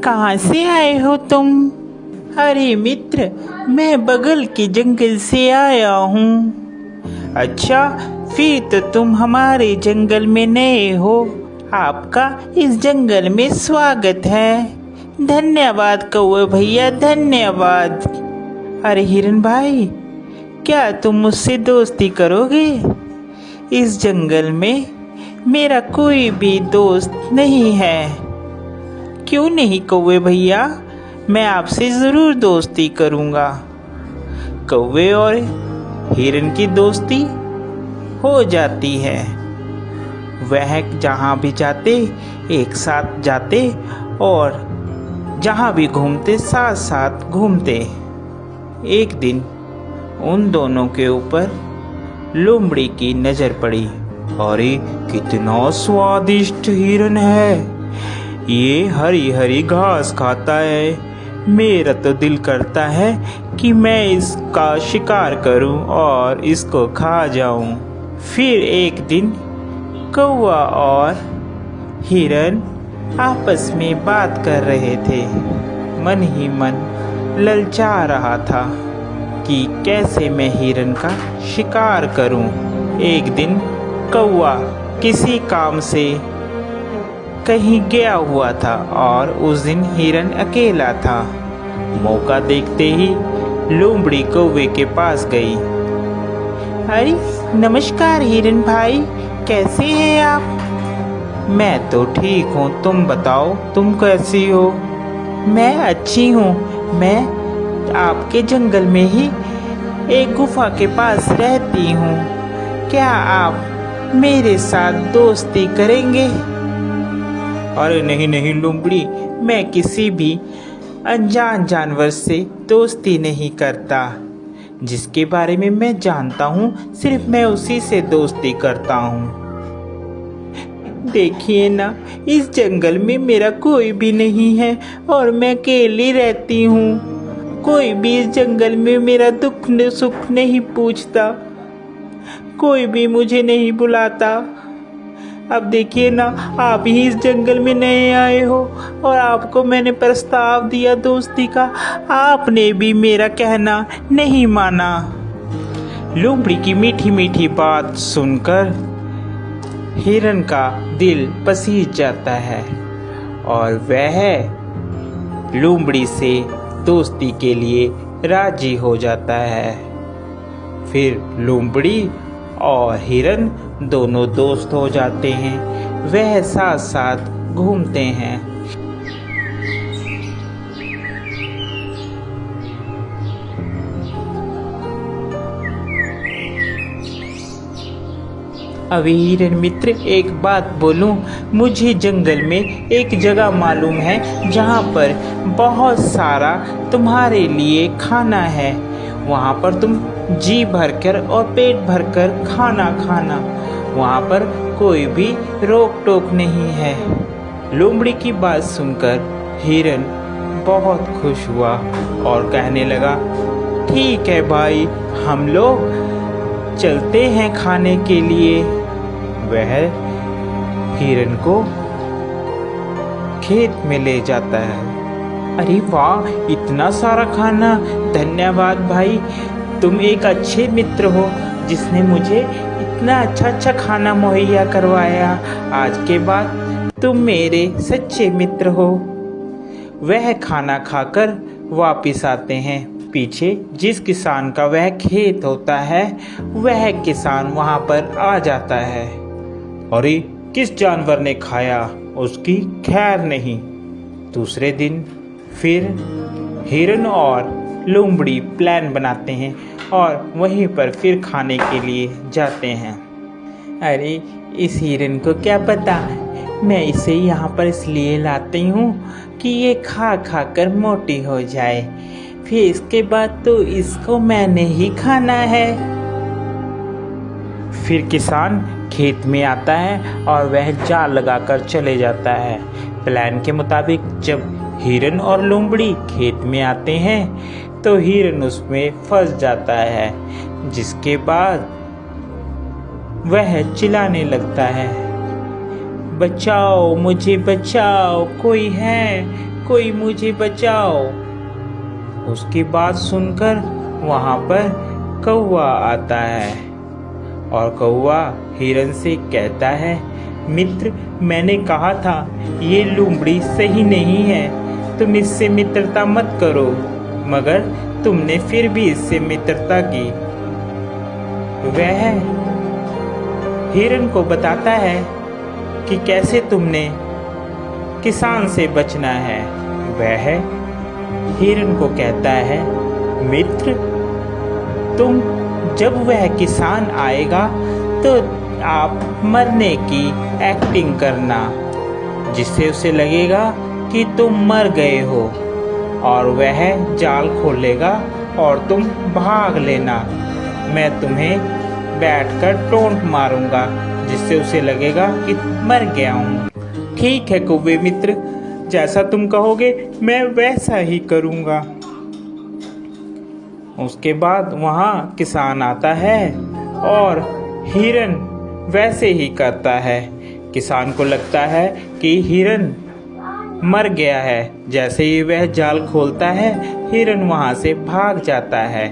कहाँ से आए हो तुम? अरे मित्र, मैं बगल के जंगल से आया हूँ। अच्छा, फिर तो तुम हमारे जंगल में नए हो। आपका इस जंगल में स्वागत है। धन्यवाद कौवे भैया, धन्यवाद। अरे हिरन भाई, क्या तुम मुझसे दोस्ती करोगे? इस जंगल में मेरा कोई भी दोस्त नहीं है। क्यों नहीं कौवे भैया, मैं आपसे ज़रूर दोस्ती करूँगा। कौवे और हिरन की दोस्ती हो जाती है। वह जहाँ भी जाते एक साथ जाते और जहाँ भी घूमते साथ साथ घूमते। एक दिन उन दोनों के ऊपर लोमड़ी की नज़र पड़ी। अरे कितना स्वादिष्ट हिरन है, ये हरी हरी घास खाता है। मेरा तो दिल करता है कि मैं इसका शिकार करूं और इसको खा जाऊं। फिर एक दिन कौवा और हिरन आपस में बात कर रहे थे। मन ही मन ललचा रहा था कि कैसे मैं हिरन का शिकार करूं। एक दिन कौवा किसी काम से कहीं गया हुआ था और उस दिन हिरन अकेला था। मौका देखते ही लोमड़ी कौवे के पास गई। अरे नमस्कार हिरन भाई, कैसे हैं आप? मैं तो ठीक हूँ, तुम बताओ तुम कैसी हो? मैं अच्छी हूँ। मैं आपके जंगल में ही एक गुफा के पास रहती हूँ। क्या आप मेरे साथ दोस्ती करेंगे? अरे नहीं नहीं लोमड़ी, मैं किसी भी अनजान जानवर से दोस्ती नहीं करता। जिसके बारे में मैं जानता हूँ सिर्फ मैं उसी से दोस्ती करता हूँ। देखिए ना, इस जंगल में मेरा कोई भी नहीं है और मैं अकेली रहती हूँ। कोई भी इस जंगल में मेरा दुख सुख नहीं पूछता, कोई भी मुझे नहीं बुलाता। अब देखिए ना, आप ही इस जंगल में नए आए हो और आपको मैंने प्रस्ताव दिया दोस्ती का, आपने भी मेरा कहना नहीं माना। लोमड़ी की मीठी मीठी बात सुनकर हिरन का दिल पसीज जाता है और वह लोमड़ी से दोस्ती के लिए राजी हो जाता है। फिर लोमड़ी और हिरन दोनों दोस्त हो जाते हैं। वह साथ साथ घूमते हैं। अभी हिरन मित्र, एक बात बोलूं, मुझे जंगल में एक जगह मालूम है जहां पर बहुत सारा तुम्हारे लिए खाना है। वहां पर तुम जी भरकर और पेट भरकर खाना खाना। वहां पर कोई भी रोक टोक नहीं है। लोमड़ी की बात सुनकर हिरन बहुत खुश हुआ और कहने लगा, ठीक है भाई, हम लोग चलते हैं खाने के लिए। वह हिरन को खेत में ले जाता है। अरे वाह, इतना सारा खाना! धन्यवाद भाई, तुम एक अच्छे मित्र हो जिसने मुझे इतना अच्छा खाना मुहैया करवाया। आज के बाद तुम मेरे सच्चे मित्र हो। वह खाना खाकर वापिस आते हैं। पीछे जिस किसान का वह खेत होता है, वह किसान वहां पर आ जाता है। अरे किस जानवर ने खाया, उसकी खैर नहीं। दूसरे दिन फिर हिरन और लोमड़ी प्लान बनाते हैं और वहीं पर फिर खाने के लिए जाते हैं। अरे इस हिरन को क्या पता, मैं इसे यहाँ पर इसलिए लाती हूँ कि ये खा खा कर मोटी हो जाए, फिर इसके बाद तो इसको मैंने ही खाना है। फिर किसान खेत में आता है और वह जाल लगाकर चले जाता है। प्लान के मुताबिक जब हिरन और लोमड़ी खेत में आते हैं तो हिरन उसमें फंस जाता है, जिसके बाद वह चिल्लाने लगता है, बचाओ मुझे, बचाओ, कोई है, कोई मुझे बचाओ। उसकी बात सुनकर वहां पर कौवा आता है और कौवा हिरन से कहता है, मित्र, मैंने कहा था ये लोमड़ी सही नहीं है, तुम इससे मित्रता मत करो, मगर तुमने फिर भी इससे मित्रता की। वह हिरन को बताता है कि कैसे तुमने किसान से बचना है। वह हिरन को कहता है, मित्र, तुम जब वह किसान आएगा तो आप मरने की एक्टिंग करना, जिससे उसे लगेगा कि तुम मर गए हो, और वह जाल खोलेगा और तुम भाग लेना। मैं तुम्हें बैठकर टोंट मारूंगा, जिससे उसे लगेगा कि मर गया हूँ। ठीक है कौवे मित्र, जैसा तुम कहोगे मैं वैसा ही करूँगा। उसके बाद वहाँ किसान आता है और हिरन वैसे ही करता है। किसान को लगता है कि हिरन मर गया है। जैसे ही वह जाल खोलता है, हिरन वहाँ से भाग जाता है।